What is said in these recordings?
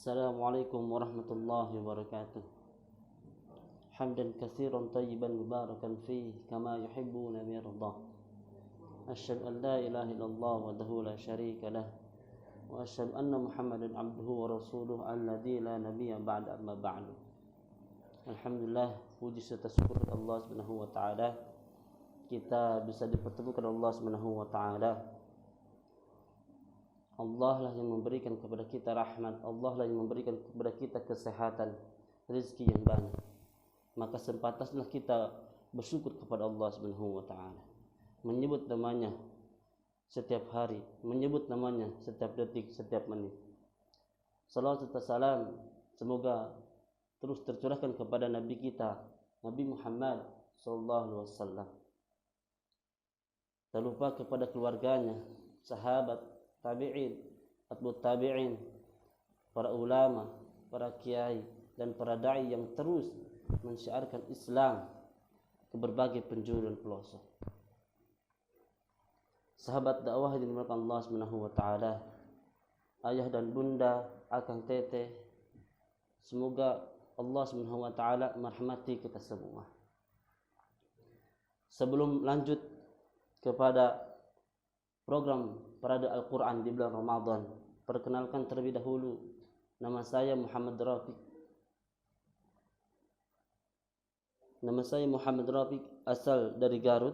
Assalamualaikum warahmatullahi wabarakatuh. Hamdan katsiran tayyiban mubarakan fihi kama yuhibbuna wa yarda. Asyhadu an la ilaha illallah wahdahu la syarika lah wa asyhadu anna Muhammadan abduhu wa rasuluhu alladzi la nabiyya ba'da amma ba'du. Alhamdulillah, puji serta syukur Allah Subhanahu wa taala kita bisa dipertemukan Allah Subhanahu wa taala. Allah lah yang memberikan kepada kita rahmat, Allah lah yang memberikan kepada kita kesehatan, rezeki yang banyak. Maka sepantasnya kita bersyukur kepada Allah Subhanahu wa taala. Menyebut namanya setiap hari, menyebut namanya setiap detik, setiap menit. Salawat serta salam semoga terus tercurahkan kepada Nabi kita, Nabi Muhammad sallallahu alaihi wasallam. Tak lupa kepada keluarganya, sahabat, tabi'in, atba'ut tabi'in, para ulama, para kiai dan para dai yang terus mensyiarkan Islam ke berbagai penjuru dan pelosok. Sahabat dakwah yang dimuliakan Allah Subhanahu wa taala, ayah dan bunda, akang teteh, semoga Allah Subhanahu wa taala merahmati kita semua. Sebelum lanjut kepada program Parade Al-Quran di bulan Ramadan, perkenalkan terlebih dahulu, nama saya Muhammad Rafiq. Nama saya Muhammad Rafiq, asal dari Garut,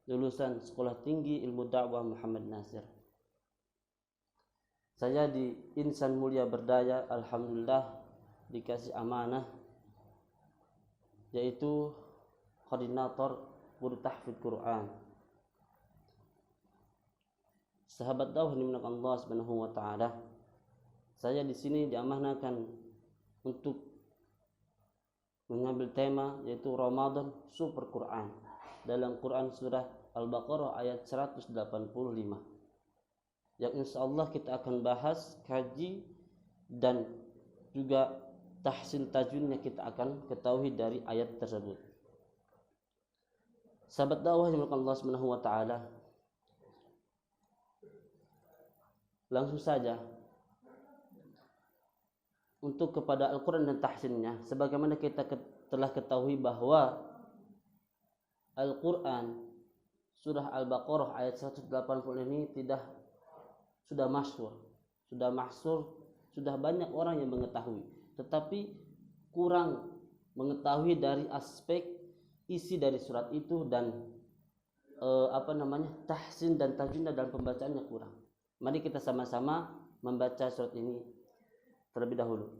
lulusan Sekolah Tinggi Ilmu Dakwah Muhammad Nasir. Saya di Insan Mulia Berdaya, alhamdulillah dikasih amanah, yaitu koordinator guru tahfidz Quran. Sahabat dakwah dimuliakan Allah Subhanahu wa taala, saya di sini diamanahkan untuk mengambil tema yaitu Ramadan Super Quran dalam Quran surah Al-Baqarah ayat 185. Yang insyaallah kita akan bahas, kaji dan juga tahsin tajwidnya kita akan ketahui dari ayat tersebut. Sahabat dakwah dimuliakan Allah Subhanahu wa taala, langsung saja untuk kepada Al-Quran dan tahsinnya. Sebagaimana kita telah ketahui bahwa Al-Quran surah Al-Baqarah ayat 180 ini sudah masyhur, sudah banyak orang yang mengetahui, tetapi kurang mengetahui dari aspek isi dari surat itu dan tahsin dan tajwidnya dalam pembacaannya kurang. Mari kita sama-sama membaca surat ini terlebih dahulu.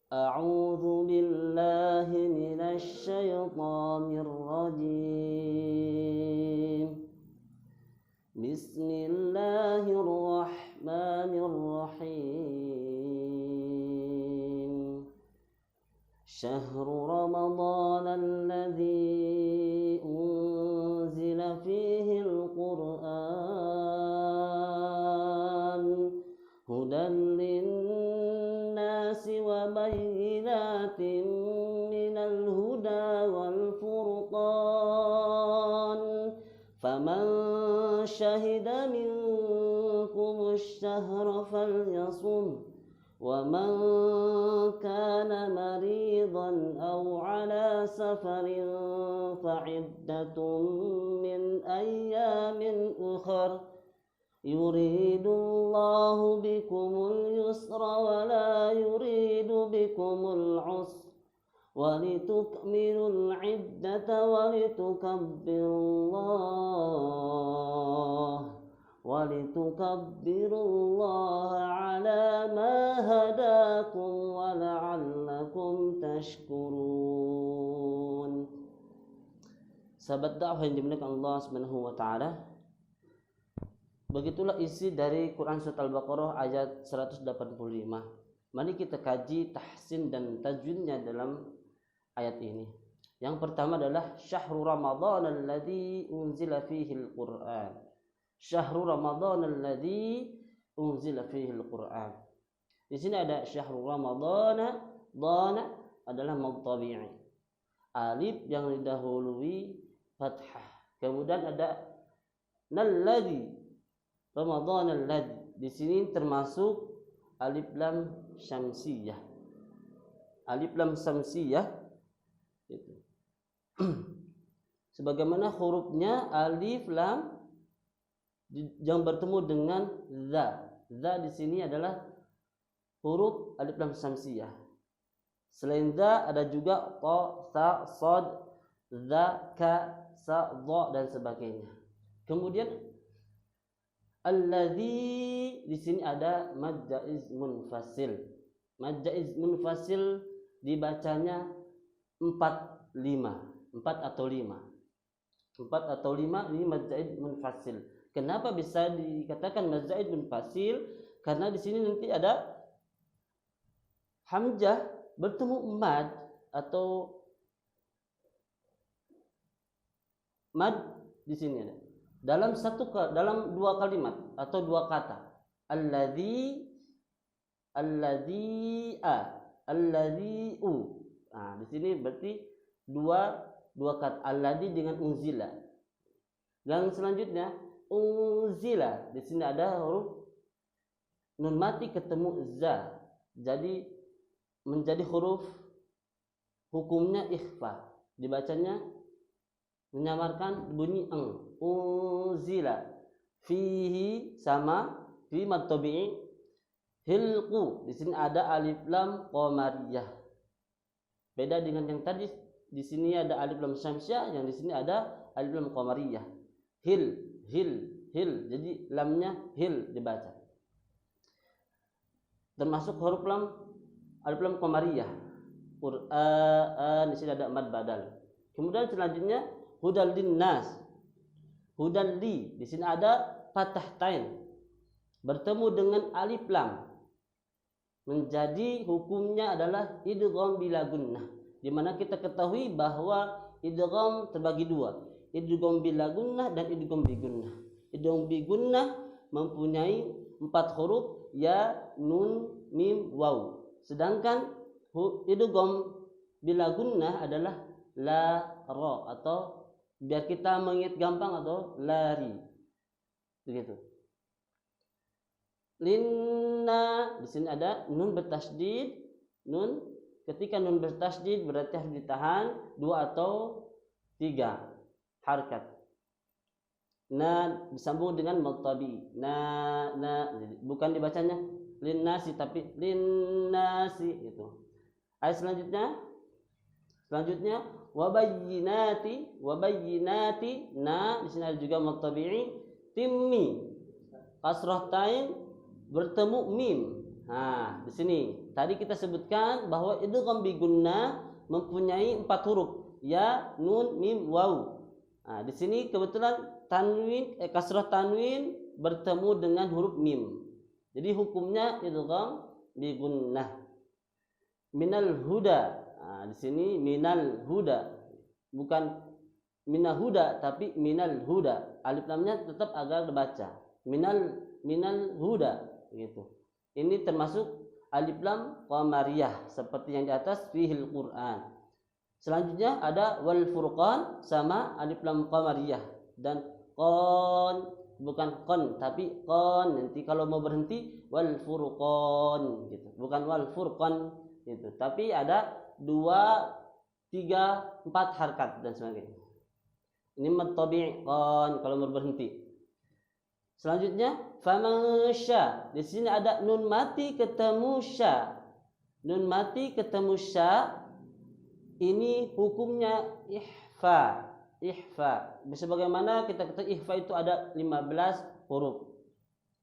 A'udzu billahi minasy syaithanir rajim. Bismillahirrahmanirrahim. Syahrul Ramadan alladzi unzila fihi al-Qur'an hudan lin-nasi wa bayyinatin minal huda wal furqan faman syahida minkum asy-syahra falyasum wa man kana maridan aw ala safarin fa'iddatun min ayyamin ukhra yuridullahu bikumul yusra wa la yuridu bikumul usra wa litukmilul iddata wa litukabbirullaha ala ma hadakum wa la'allakum tashkurun. Sahabat dakwah yang dimuliakan Allah Subhanahu wa taala, begitulah isi dari Quran Surat Al-Baqarah ayat 185. Mari kita kaji tahsin dan tajwidnya dalam ayat ini. Yang pertama adalah Syahrul Ramadan alladzi unzila fihi al-Qur'an. Syahrul Ramadan alladzi unzila fihi al-Qur'an. Di sini ada Syahrul Ramadan, dana adalah mad tabi'i. Alif yang didahului fathah. Kemudian ada nalladzi Ramadan alladzi. Di sini termasuk alif lam syamsiyah. Alif lam syamsiyah itu. Sebagaimana hurufnya alif lam yang bertemu dengan za. Za di sini adalah huruf alif lam syamsiyah. Selain za ada juga ta, sa, sad, za, ka, sa, dha dan sebagainya. Kemudian alladzi di sini ada mad jaiz munfasil. Mad jaiz munfasil dibacanya 4 atau 5. 4 atau 5 ini mad jaiz munfasil. Kenapa bisa dikatakan mad jaiz munfasil? Karena di sini nanti ada hamzah bertemu mad atau mad di sini ada. Dalam dua kalimat atau dua kata. Alladzi u. Nah, di sini berarti dua kata alladzi dengan unzila. Dan selanjutnya unzila. Di sini ada huruf nun mati ketemu za. Jadi menjadi huruf hukumnya ikhfa. Dibacanya menyamarkan bunyi eng. Unzila fihi sama fi mad tabi'i hilqu. Di sini ada alif lam qamariyah. Beda dengan yang tadi, di sini ada alif lam syamsiyah, yang di sini ada alif lam qamariyah. Hil. Jadi lamnya hil dibaca. Termasuk huruf lam alif lam qamariyah. Qur'an di sini ada mad badal. Kemudian selanjutnya hudal linnas. Hudal li di sini ada fathah tain bertemu dengan alif lam. Menjadi hukumnya adalah idgham bila gunnah. Di mana kita ketahui bahwa idgham terbagi dua. Idgham bila gunnah dan idgham bi gunnah. Idgham bi gunnah mempunyai 4 huruf ya, nun, mim, waw. Sedangkan idgham bila gunnah adalah la, ra atau biar kita mengingat gampang atau lari. Begitu. Linna di sini ada nun bertasydid. Nun ketika nun bertasydid berarti harus ditahan 2 atau 3 harakat. Na disambung dengan mutabi. Na bukan dibacanya linnasi tapi linnasi itu. Ayat selanjutnya wabayyinati na di sini ada juga mutabi'i timmi kasrah tain bertemu mim. Nah, di sini tadi kita sebutkan bahwa idgham bi gunnah mempunyai 4 huruf ya, nun, mim, waw. Nah, di sini kebetulan kasrah tanwin bertemu dengan huruf mim. Jadi hukumnya idgham bi gunnah. Minal huda. Nah, di sini minal huda, bukan minal huda tapi minal huda. Alif lamnya tetap agak dibaca. Minal huda gitu. Ini termasuk alif lam qamariyah seperti yang di atas fihil Quran. Selanjutnya ada wal furqan sama alif lam qamariyah dan qon, bukan qon tapi qon. Nanti kalau mau berhenti wal furqan gitu. Bukan wal furqan gitu. Tapi ada 2, 3, 4 harakat dan sebagainya. Ini mutabi' qon kalau mau berhenti. Selanjutnya faman sya. Di sini ada nun mati ketemu sya. Nun mati ketemu sya. Ini hukumnya ihfa. Sebagaimana kita ketahui ihfa itu ada 15 huruf.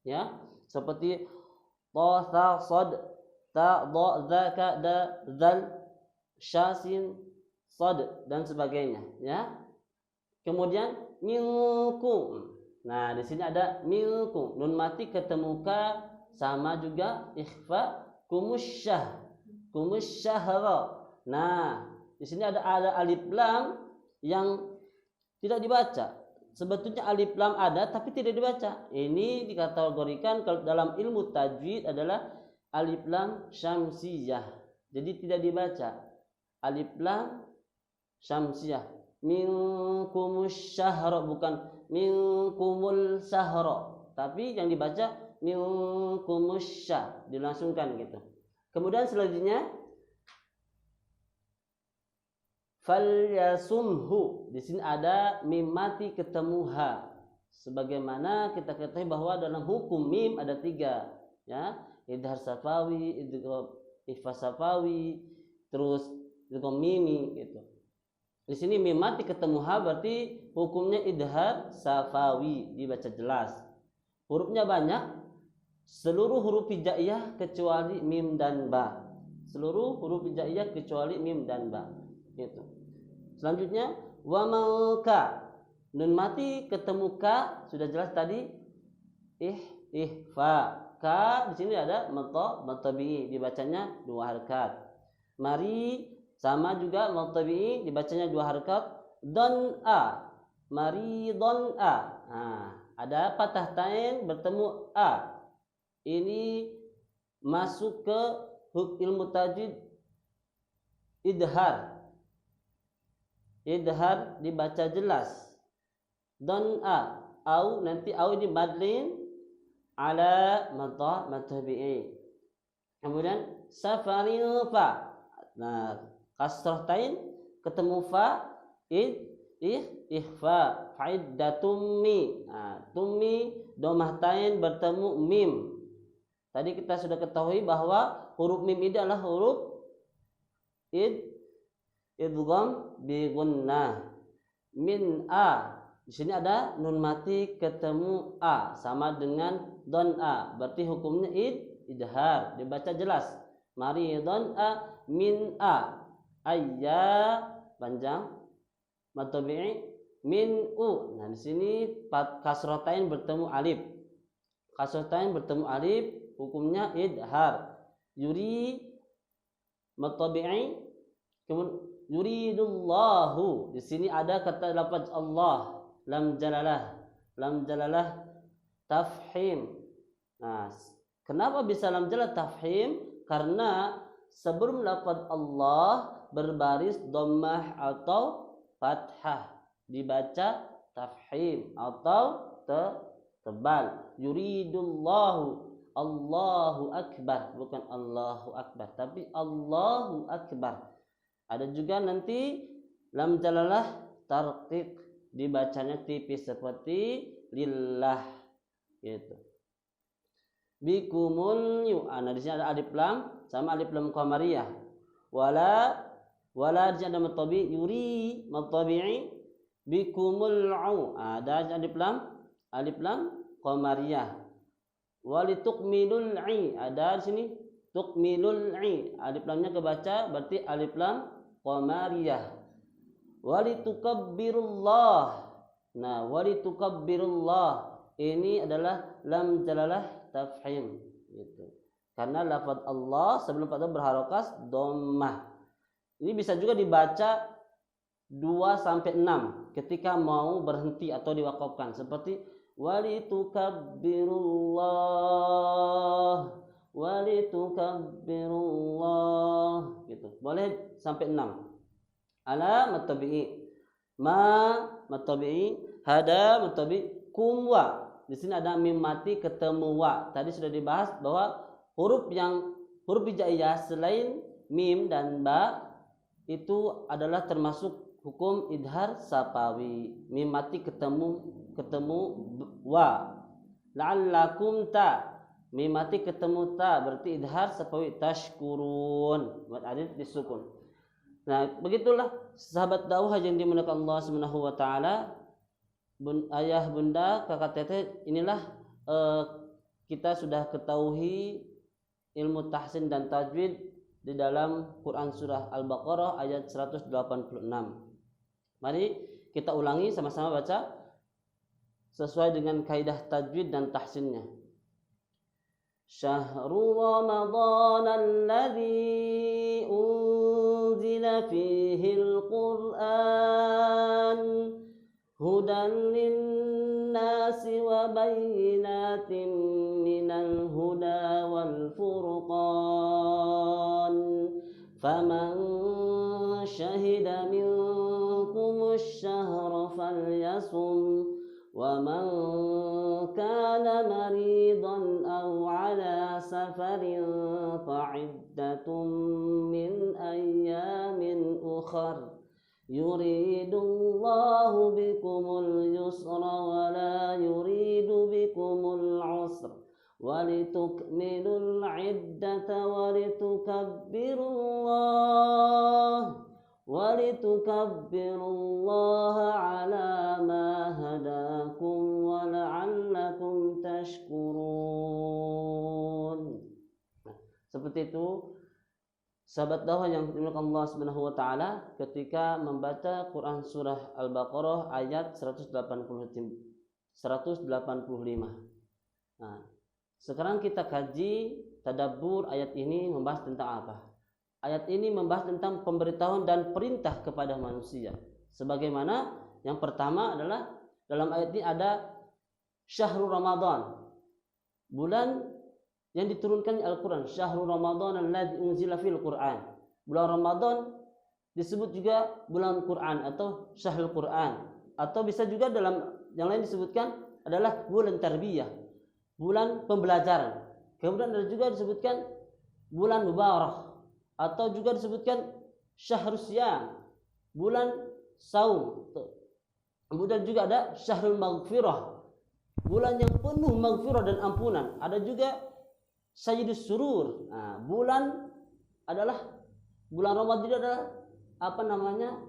Ya, seperti ta, sa, sad, ta, dha, za, ka, da, zal, syasin, sad dan sebagainya, ya. Kemudian minkum. Nah, di sini ada minkum. Nun mati ketemu ka sama juga ikhfa kumusyah. Kumusyahra. Nah, di sini ada alif lam yang tidak dibaca. Sebetulnya alif lam ada tapi tidak dibaca. Ini dikategorikan kalau dalam ilmu tajwid adalah alif lam syamsiyah. Jadi tidak dibaca. Alif lam syamsiyah. Minkumus syahra, bukan minkumul syahra. Tapi yang dibaca minkumusya, dilangsungkan gitu. Kemudian selanjutnya falyasumhu, di sini ada mim mati ketemu ha. Sebagaimana kita ketahui bahwa dalam hukum mim ada 3, ya, idhar safawi, ikhfa safawi, terus idgham mimi gitu. Di sini mim mati ketemu ha berarti hukumnya idhar safawi, dibaca jelas. Hurufnya banyak, seluruh huruf hijaiyah kecuali mim dan ba. Seluruh huruf hijaiyah kecuali mim dan ba. Gitu. Selanjutnya wa mauka, nun mati ketemu ka, sudah jelas tadi ihfa. Ka di sini ada matabi'i, dibacanya 2 harakat. Mari sama juga matabi'i, dibacanya 2 harakat. Don a, mari don a. Nah, ada patah tain bertemu a. Ini masuk ke ilmu tajwid idhar. Idhar dibaca jelas. Don a, au, nanti au ini madlin ala matabi'i. Kemudian safaril fa. Nah, kasrah tain ketemu fa, ikhfa, fa'iddatum mi. Nah, tummi domah tain bertemu mim. Tadi kita sudah ketahui bahwa huruf mim ini adalah huruf idgham bi gunnah. Min a, di sini ada nun mati ketemu a sama dengan don a, berarti hukumnya idhar, dibaca jelas. Mari don a min a, ayya panjang matabi'i min u. Nah, di sini kasratain bertemu alif. Kasratain bertemu alif, hukumnya idhar. Yuri matabi'i, kemudian yuridullahu. Di sini ada kata lafaz Allah, lam jalalah tafhim. Nah, kenapa bisa lam jalalah tafhim? Karena sebelum lafaz Allah berbaris dhammah atau fathah, dibaca tafhim atau tebal. Yuridullahu, Allahu akbar, bukan Allahu akbar tapi Allahu akbar. Ada juga nanti lam jalalah tarqiq, dibacanya tipis seperti lillah gitu. Bikumul yu. Nah, di sini ada alif lam sama alif lam qamariyah. Wala di sini ada matabi, yuri matabi'i bikumul au. Ada alif lam qamariyah. Walitukmilul i. Ada di sini tukmilul i. Alif lamnya kebaca berarti alif lam qamariyah. Walitukabbirullah. Nah, walitukabbirullah ini adalah lam jalalah tafhim gitu. Karena lafaz Allah sebelum pada berharokas dhammah. Ini bisa juga dibaca 2 sampai 6 ketika mau berhenti atau diwakafkan, seperti walitukabbirullah gitu. Boleh sampai 6. Ala matabi'i, ma matabi'i, hada matabi'i, kum wa. Di sini ada mim mati ketemu wa. Tadi sudah dibahas bahwa huruf hijaiyah selain mim dan ba itu adalah termasuk hukum idhar safawi. Mim mati ketemu wa. La'allakum ta, mim mati ketemu ta berarti idhar safawi. Tashkurun, buat alif disukun. Nah, begitulah sahabat dakwah yang dimuliakan Allah Subhanahu wa taala. Ayah bunda kakak teteh, inilah kita sudah ketahui ilmu tahsin dan tajwid di dalam Quran surah Al-Baqarah ayat 186. Mari kita ulangi sama-sama baca sesuai dengan kaidah tajwid dan tahsinnya. Syahrul Ramadan alladzi unzila fihi al-Qur'an hudan linnasi wa bayyinatin minal huda wal furqan faman syahida minkum asy-syahra falyasum wa man kana maridan سفر فعدة من أيام أخر يريد الله بكم اليسر ولا يريد بكم العسر ولتكملوا العدة ولتكبروا الله على ما هداكم ولعلكم تشكرون. Seperti itu sahabat dakwah yang dimuliakan Allah Subhanahu wa taala ketika membaca Quran surah Al-Baqarah ayat 185. Nah, sekarang kita kaji tadabbur ayat ini membahas tentang apa? Ayat ini membahas tentang pemberitahuan dan perintah kepada manusia. Sebagaimana yang pertama adalah dalam ayat ini ada Syahrul Ramadan, bulan yang diturunkan Al-Quran. Syahrul Ramadan alladzi unzila fil Quran. Bulan Ramadan disebut juga bulan Quran atau Syahrul Quran, atau bisa juga dalam yang lain disebutkan adalah bulan tarbiyah, bulan pembelajaran. Kemudian ada juga disebutkan bulan mubarak, atau juga disebutkan Syahrul Siyam, bulan saum. Kemudian juga ada Syahrul Maghfirah, bulan yang penuh maghfirah dan ampunan. Ada juga Sayyidus Surur. Nah, bulan Ramadan adalah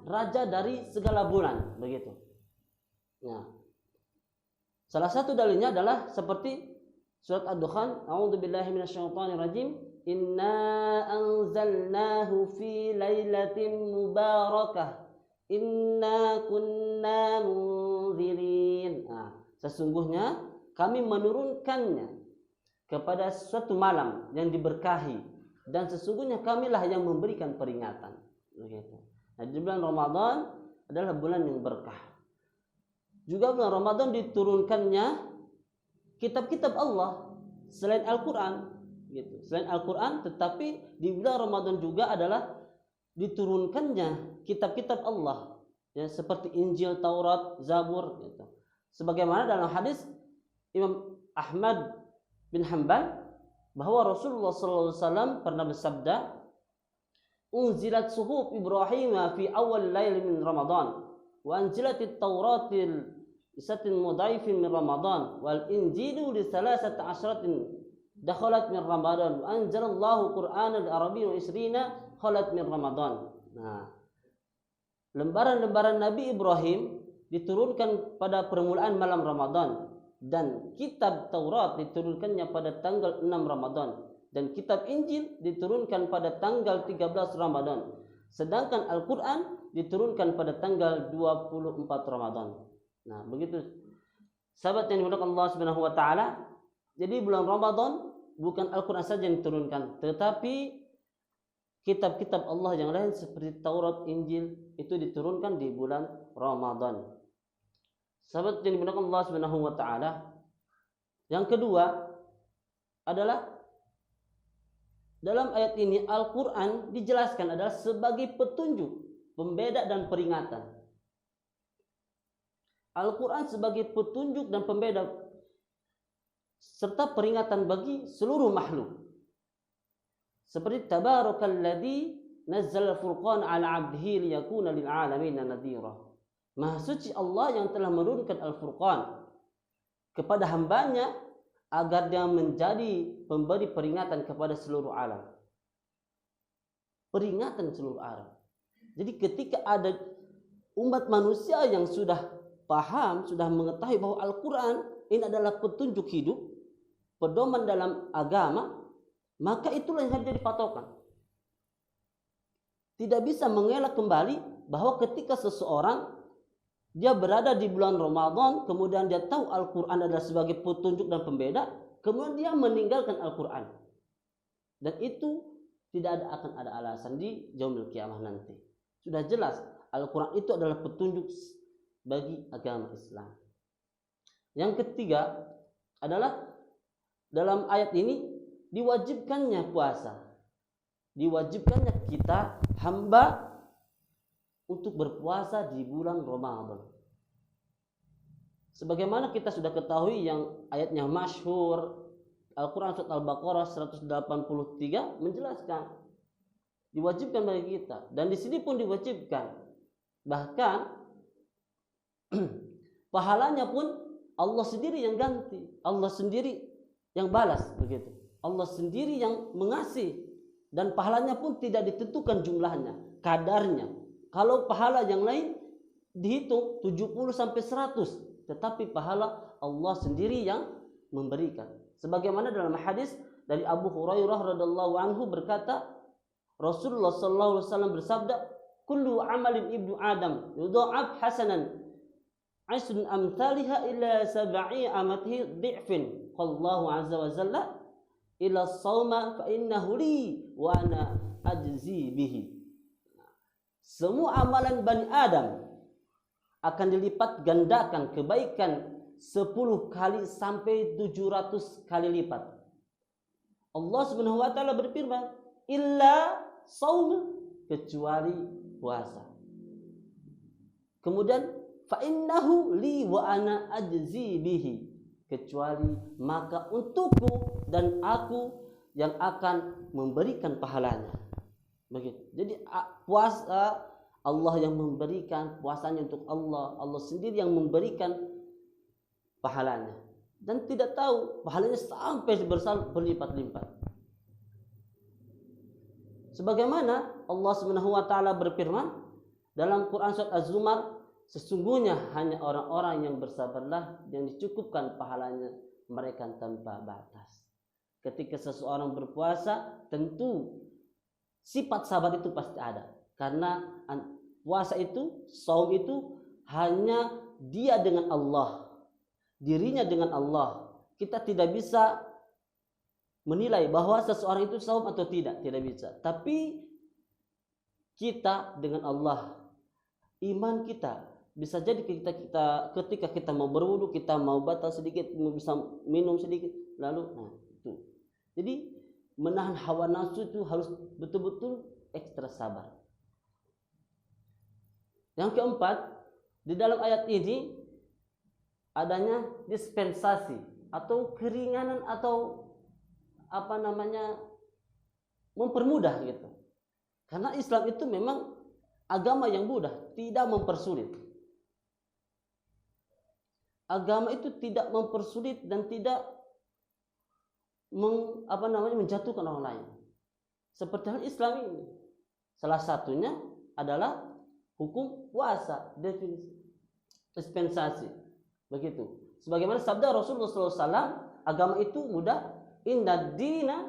raja dari segala bulan, begitu. Nah, salah satu dalilnya adalah seperti surat Ad-Dukhan, a'udzubillahi minasyaitonirrajim. Inna anzalnahu fi lailatin mubarakah. Inna kunna munzirin. Nah, sesungguhnya kami menurunkannya kepada suatu malam yang diberkahi, dan sesungguhnya kamilah yang memberikan peringatan. Begitu. Nah, di bulan Ramadan adalah bulan yang berkah. Juga bulan Ramadan diturunkannya kitab-kitab Allah selain Al-Quran, gitu. Selain Al-Quran, tetapi di bulan Ramadan juga adalah diturunkannya kitab-kitab Allah, ya, seperti Injil, Taurat, Zabur, gitu. Sebagaimana dalam hadis Imam Ahmad bin Hanbal bahwa Rasulullah SAW pernah bersabda, unzilat suhuf Ibrahim fi awal lail min Ramadan wa anzilatit Tauratil isatin mudaifin min Ramadan wal Injilu li salasati asyratin dakhalat min Ramadan wa anzalallahu Qur'anal Arabiyyan isrina khalat min Ramadan. Nah, lembaran-lembaran Nabi Ibrahim diturunkan pada permulaan malam Ramadan, dan kitab Taurat diturunkannya pada tanggal 6 Ramadan, dan kitab Injil diturunkan pada tanggal 13 Ramadan, sedangkan Al-Quran diturunkan pada tanggal 24 Ramadan. Nah, begitu sahabat yang dimuliakan Allah Subhanahu wa taala. Jadi bulan Ramadan bukan Al-Quran saja yang diturunkan, tetapi kitab-kitab Allah yang lain seperti Taurat, Injil itu diturunkan di bulan Ramadan. Sahabat yang dimuliakan Allah Subhanahu wa taala. Yang kedua adalah dalam ayat ini Al-Quran dijelaskan adalah sebagai petunjuk, pembeda dan peringatan. Al-Quran sebagai petunjuk dan pembeda serta peringatan bagi seluruh makhluk. Seperti tabarakalladzi nazzala al-furqan 'ala 'abdihi liyakuna lil 'alamin nadhira. Maha suci Allah yang telah menurunkan Al-Furqan kepada hambanya agar dia menjadi pemberi peringatan kepada seluruh alam. Peringatan seluruh alam. Jadi ketika ada umat manusia yang sudah paham, sudah mengetahui bahwa Al-Quran ini adalah petunjuk hidup, pedoman dalam agama, maka itulah yang harus jadi patokan. Tidak bisa mengelak kembali bahwa ketika seseorang dia berada di bulan Ramadan, kemudian dia tahu Al-Quran adalah sebagai petunjuk dan pembeda, kemudian dia meninggalkan Al-Quran. Dan itu tidak akan ada alasan di yaumil qiyamah nanti. Sudah jelas Al-Quran itu adalah petunjuk bagi agama Islam. Yang ketiga adalah dalam ayat ini diwajibkannya puasa. Diwajibkannya kita hamba untuk berpuasa di bulan Ramadan. Sebagaimana kita sudah ketahui yang ayatnya masyhur, Al-Quran surat Al-Baqarah 183 menjelaskan diwajibkan bagi kita, dan di sini pun diwajibkan, bahkan pahalanya pun Allah sendiri yang ganti, Allah sendiri yang balas, begitu. Allah sendiri yang mengasih, dan pahalanya pun tidak ditentukan jumlahnya, kadarnya. Kalau pahala yang lain dihitung 70 sampai 100, tetapi pahala Allah sendiri yang memberikan. Sebagaimana dalam hadis dari Abu Hurairah radhiyallahu anhu berkata, Rasulullah sallallahu alaihi wasallam bersabda, "Kullu amalin ibnu Adam yudha'af hasanan asrun amthaliha ila sab'i amatihi dhi'fin. Qallahu azza wa jalla ila shauma fa innahu li wa ana ajzi bihi." Semua amalan Bani Adam akan dilipat gandakan kebaikan 10 kali sampai 700 kali lipat. Allah Subhanahu wa taala berfirman, illa shaum, kecuali puasa. Kemudian fa innahu li wa ana ajzi bihi, kecuali maka untukku dan aku yang akan memberikan pahalanya. Begitu. Jadi puasa Allah yang memberikan, puasanya untuk Allah, Allah sendiri yang memberikan pahalanya, dan tidak tahu pahalanya sampai berlipat-lipat. Sebagaimana Allah Subhanahu wa taala berfirman dalam Quran surat Az-Zumar, sesungguhnya hanya orang-orang yang bersabarlah yang dicukupkan pahalanya mereka tanpa batas. Ketika seseorang berpuasa, tentu sifat sabar itu pasti ada, karena puasa itu, saum itu hanya dia dengan Allah, dirinya dengan Allah. Kita tidak bisa menilai bahwa seseorang itu saum atau tidak bisa. Tapi kita dengan Allah, iman kita bisa jadi ketika kita mau berwudu, kita mau batal sedikit, mau bisa minum sedikit, lalu itu. Jadi menahan hawa nafsu itu harus betul-betul ekstra sabar. Yang keempat, di dalam ayat ini adanya dispensasi atau keringanan atau mempermudah gitu. Karena Islam itu memang agama yang mudah, tidak mempersulit. Agama itu tidak mempersulit dan tidak menjatuhkan orang lain. Seperti hal Islam ini. Salah satunya adalah hukum puasa, definisi dispensasi. Begitu. Sebagaimana sabda Rasulullah SAW, agama itu mudah. Inna dina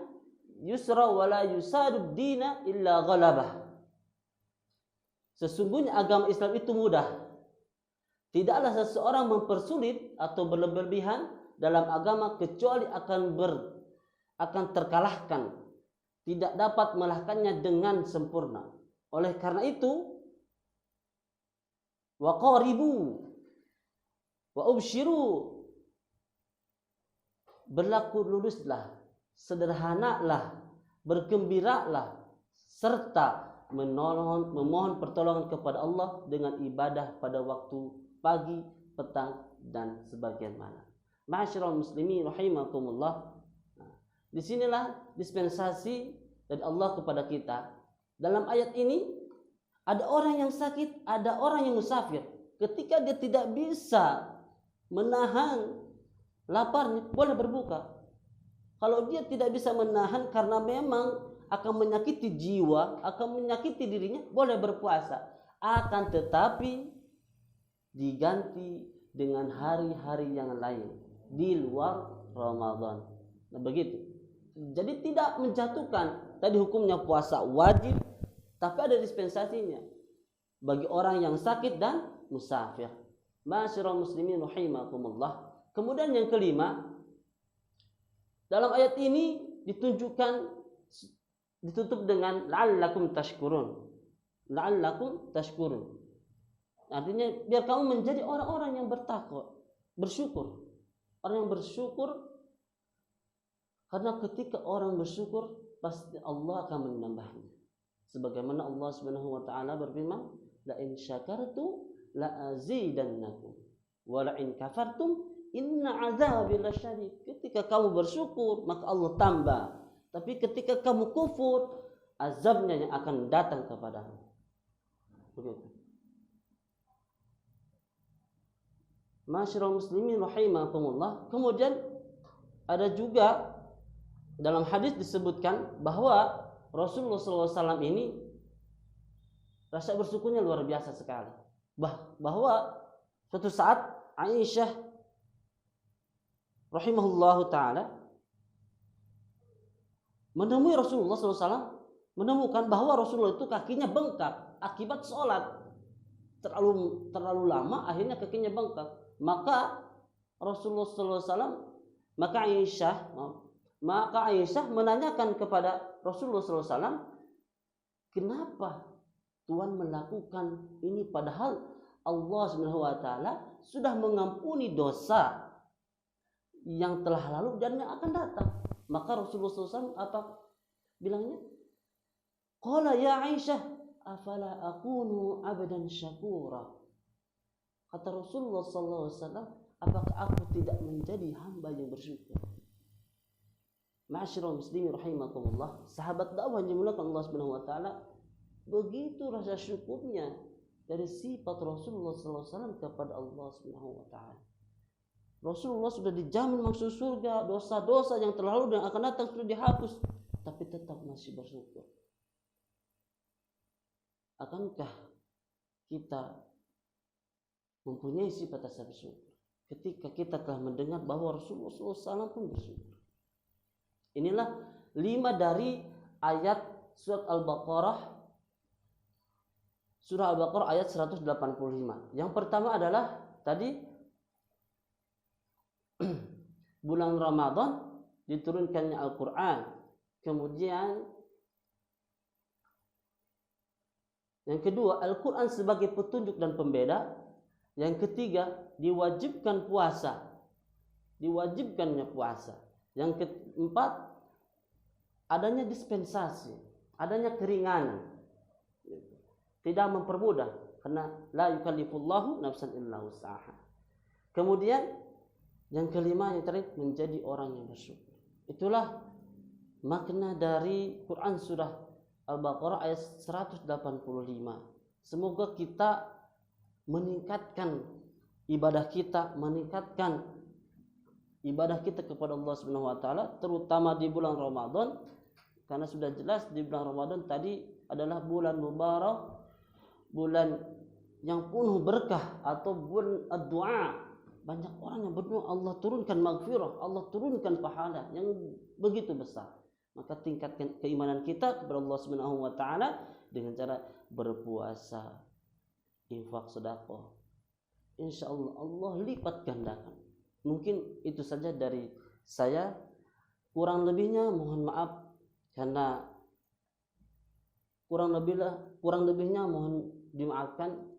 yusra wa la yusadu dina illa ghalabah. Sesungguhnya agama Islam itu mudah. Tidaklah seseorang mempersulit atau berlebihan dalam agama kecuali akan terkalahkan. Tidak dapat melahkannya dengan sempurna. Oleh karena itu, wa qaribu wa ubshiru, berlaku luluslah, sederhanalah, bergembiralah, serta memohon pertolongan kepada Allah dengan ibadah pada waktu pagi, petang, dan sebagian malam. Ma'asyiral muslimin rahimakumullah. Disinilah dispensasi dari Allah kepada kita. Dalam ayat ini ada orang yang sakit, ada orang yang musafir. Ketika dia tidak bisa menahan laparnya, boleh berbuka. Kalau dia tidak bisa menahan karena memang akan menyakiti jiwa, akan menyakiti dirinya, boleh berpuasa. Akan tetapi diganti dengan hari-hari yang lain di luar Ramadan. Nah, begitu. Jadi tidak menjatuhkan tadi hukumnya puasa wajib, tapi ada dispensasinya bagi orang yang sakit dan musafir. Ma'asyiral muslimin rahimakumullah. Kemudian yang kelima, dalam ayat ini ditutup dengan la'allakum tashkurun. La'allakum tashkurun. Artinya biar kamu menjadi orang-orang yang bertakwa, bersyukur. Orang yang bersyukur, karena ketika orang bersyukur pasti Allah akan menambahnya. Sebagaimana Allah Subhanahu wa taala berfirman, la in syakartum la azidannakum wa la in kafartum inna azabi lasyadid. Ketika kamu bersyukur, maka Allah tambah. Tapi ketika kamu kufur, azabnya yang akan datang kepadamu. Begitu. Masyarul muslimin rahimakumullah. Kemudian ada juga dalam hadis disebutkan bahwa Rasulullah SAW ini rasa bersyukurnya luar biasa sekali. Bahwa suatu saat Aisyah rahimahullahu taala menemui Rasulullah SAW, menemukan bahwa Rasulullah itu kakinya bengkak akibat sholat terlalu lama, akhirnya kakinya bengkak. Maka Rasulullah SAW, maka Aisyah menanyakan kepada Rasulullah SAW, kenapa Tuhan melakukan ini padahal Allah Subhanahu wa taala sudah mengampuni dosa yang telah lalu dan yang akan datang. Maka Rasulullah SAW apa bilangnya? Qala ya Aisyah, afala akunu abdan syakura. Kata Rasulullah SAW, apakah aku tidak menjadi hamba yang bersyukur? Ma'asyiral muslimin rahimakumullah, sahabat dakwah yang dimuliakan Allah Subhanahu wa taala, begitu rasa syukurnya dari sifat Rasulullah SAW kepada Allah Subhanahu wa taala. Rasulullah sudah dijamin masuk surga, dosa-dosa yang telah lalu dan akan datang sudah dihapus, tapi tetap masih bersyukur. Akankah kita mempunyai sifat rasa bersyukur ketika kita telah mendengar bahwa Rasulullah SAW pun bersyukur? Inilah 5 dari ayat surat Al-Baqarah, surah Al-Baqarah ayat 185. Yang pertama adalah tadi bulan Ramadan diturunkannya Al-Quran. Kemudian yang kedua, Al-Quran sebagai petunjuk dan pembeda. Yang ketiga, diwajibkan puasa. Diwajibkannya puasa. Yang keempat, adanya dispensasi, adanya keringanan. Tidak mempermudah karena la yukallifullahu nafsan illa wus'aha. Kemudian yang kelima, yang terakhir, menjadi orang yang bersyukur. Itulah makna dari Quran surah Al-Baqarah ayat 185. Semoga kita meningkatkan ibadah kita, meningkatkan ibadah kita kepada Allah Subhanahu wa taala, terutama di bulan Ramadan, karena sudah jelas di bulan Ramadan tadi adalah bulan mubarak, bulan yang penuh berkah atau bulan ad-du'a. Banyak orang yang berdoa, Allah turunkan maghfirah, Allah turunkan pahala yang begitu besar. Maka tingkatkan keimanan kita kepada Allah Subhanahu wa taala dengan cara berpuasa, infak, sedekah. Insyaallah Allah lipat gandakan. Mungkin itu saja dari saya. Kurang lebihnya mohon maaf, karena kurang lebihnya mohon dimaafkan.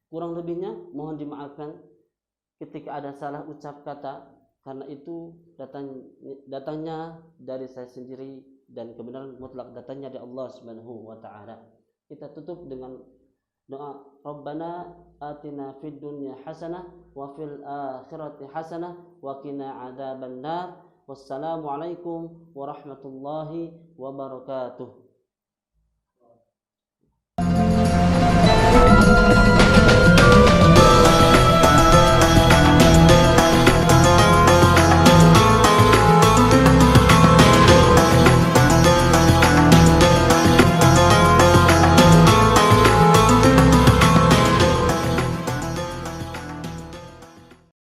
Kurang lebihnya mohon dimaafkan ketika ada salah ucap kata, karena itu datangnya dari saya sendiri dan kebenaran mutlak datangnya dari Allah Subhanahu wa taala. Kita tutup dengan doa, Rabbana atina fid dunya hasanah wa fil akhirati hasanah wa qina adzabannar. Wassalamualaikum warahmatullahi wabarakatuh.